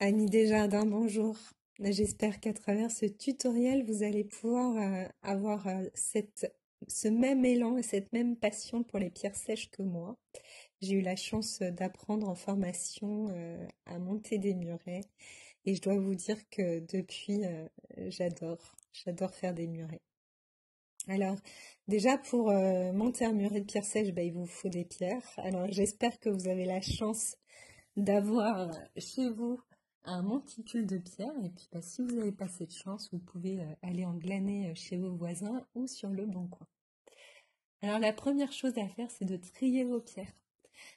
Amis des jardins, bonjour. J'espère qu'à travers ce tutoriel, vous allez pouvoir avoir ce même élan et cette même passion pour les pierres sèches que moi. J'ai eu la chance d'apprendre en formation à monter des murets et je dois vous dire que depuis, j'adore faire des murets. Alors, déjà pour monter un muret de pierres sèches, il vous faut des pierres. Alors, j'espère que vous avez la chance d'avoir chez vous un monticule de pierres. Et puis, si vous n'avez pas cette chance, vous pouvez aller en glaner chez vos voisins ou sur le bon coin. Alors, la première chose à faire, c'est de trier vos pierres.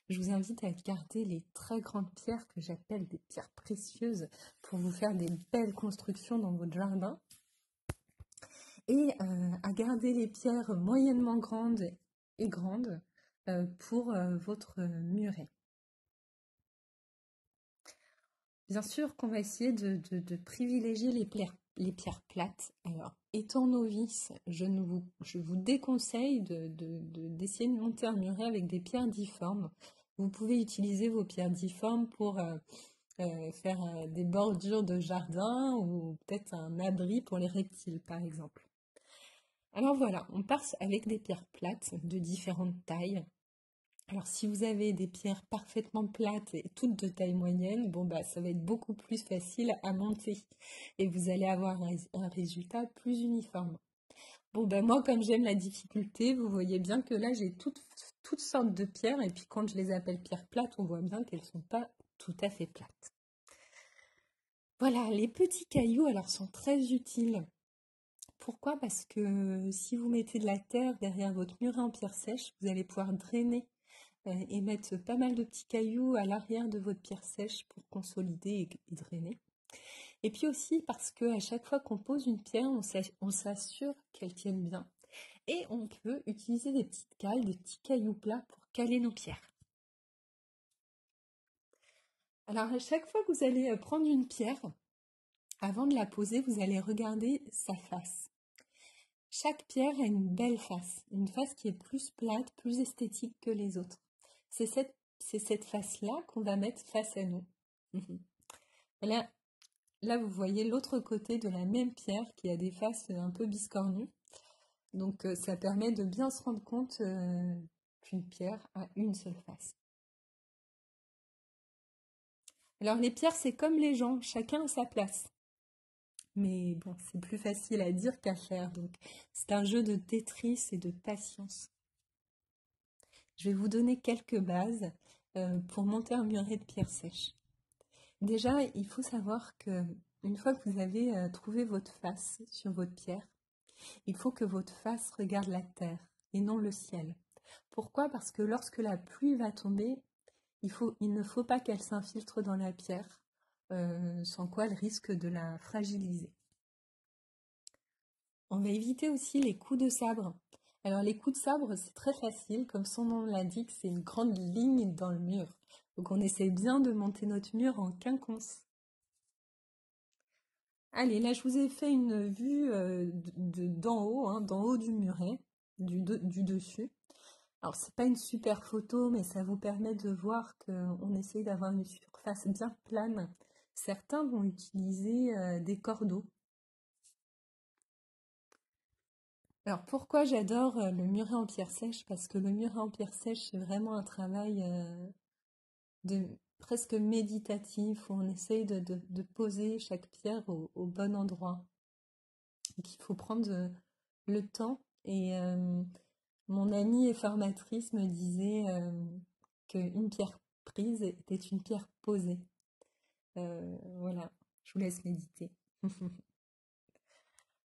Je vous invite à garder les très grandes pierres que j'appelle des pierres précieuses pour vous faire des belles constructions dans votre jardin. Et à garder les pierres moyennement grandes et grandes pour votre muret. Bien sûr qu'on va essayer de privilégier les pierres plates. Alors, étant novice, je vous déconseille d'essayer de monter un muret avec des pierres difformes. Vous pouvez utiliser vos pierres difformes pour faire des bordures de jardin ou peut-être un abri pour les reptiles, par exemple. Alors voilà, on part avec des pierres plates de différentes tailles. Alors si vous avez des pierres parfaitement plates et toutes de taille moyenne, ça va être beaucoup plus facile à monter et vous allez avoir un résultat plus uniforme. Moi comme j'aime la difficulté, vous voyez bien que là j'ai toutes sortes de pierres et puis quand je les appelle pierres plates, on voit bien qu'elles ne sont pas tout à fait plates. Voilà, les petits cailloux alors sont très utiles. Pourquoi? Parce que si vous mettez de la terre derrière votre muret en pierre sèche, vous allez pouvoir drainer et mettre pas mal de petits cailloux à l'arrière de votre pierre sèche pour consolider et drainer. Et puis aussi parce qu'à chaque fois qu'on pose une pierre, on s'assure qu'elle tienne bien. Et on peut utiliser des petites cales, des petits cailloux plats pour caler nos pierres. Alors à chaque fois que vous allez prendre une pierre, avant de la poser, vous allez regarder sa face. Chaque pierre a une belle face, une face qui est plus plate, plus esthétique que les autres. C'est cette face-là qu'on va mettre face à nous. Là, vous voyez l'autre côté de la même pierre qui a des faces un peu biscornues. Donc, ça permet de bien se rendre compte qu'une pierre a une seule face. Alors, les pierres, c'est comme les gens, chacun a sa place. Mais bon, c'est plus facile à dire qu'à faire. Donc, c'est un jeu de Tetris et de patience. Je vais vous donner quelques bases pour monter un muret de pierre sèche. Déjà, il faut savoir que une fois que vous avez trouvé votre face sur votre pierre, il faut que votre face regarde la terre et non le ciel. Pourquoi? Parce que lorsque la pluie va tomber, il ne faut pas qu'elle s'infiltre dans la pierre, sans quoi elle risque de la fragiliser. On va éviter aussi les coups de sabre. Alors les coups de sabre, c'est très facile, comme son nom l'indique, c'est une grande ligne dans le mur. Donc on essaie bien de monter notre mur en quinconce. Allez, là je vous ai fait une vue d'en haut du muret, du dessus. Alors c'est pas une super photo, mais ça vous permet de voir qu'on essaye d'avoir une surface bien plane. Certains vont utiliser des cordeaux. Alors pourquoi j'adore le muret en pierre sèche? Parce que le muret en pierre sèche, c'est vraiment un travail presque méditatif, où on essaye de poser chaque pierre au bon endroit. Donc il faut prendre le temps. Et mon amie et formatrice me disait qu'une pierre prise était une pierre posée. Voilà, je vous laisse méditer.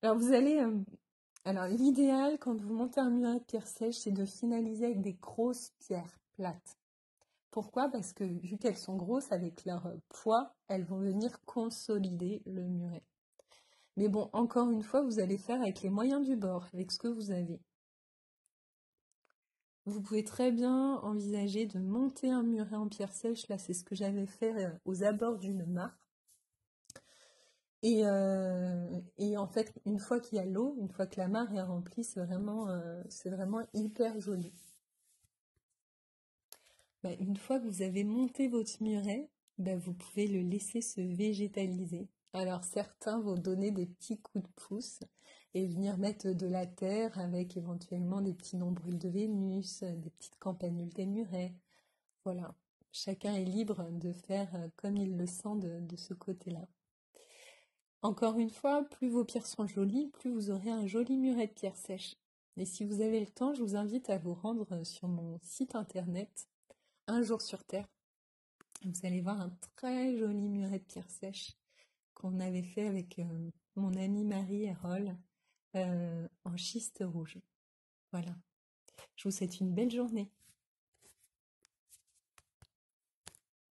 Alors vous allez... Alors l'idéal quand vous montez un muret de pierre sèche, c'est de finaliser avec des grosses pierres plates. Pourquoi? Parce que vu qu'elles sont grosses, avec leur poids, elles vont venir consolider le muret. Mais bon, encore une fois, vous allez faire avec les moyens du bord, avec ce que vous avez. Vous pouvez très bien envisager de monter un muret en pierre sèche. Là, c'est ce que j'avais fait aux abords d'une mare. Et en fait, une fois qu'il y a l'eau, une fois que la mare est remplie, c'est vraiment hyper joli. Une fois que vous avez monté votre muret, ben, vous pouvez le laisser se végétaliser. Alors certains vont donner des petits coups de pouce et venir mettre de la terre avec éventuellement des petits nombrils de Vénus, des petites campanules des murets. Voilà, chacun est libre de faire comme il le sent de ce côté-là. Encore une fois, plus vos pierres sont jolies, plus vous aurez un joli muret de pierres sèches. Et si vous avez le temps, je vous invite à vous rendre sur mon site internet Un jour sur Terre. Vous allez voir un très joli muret de pierres sèches qu'on avait fait avec mon amie Marie Erol en schiste rouge. Voilà. Je vous souhaite une belle journée.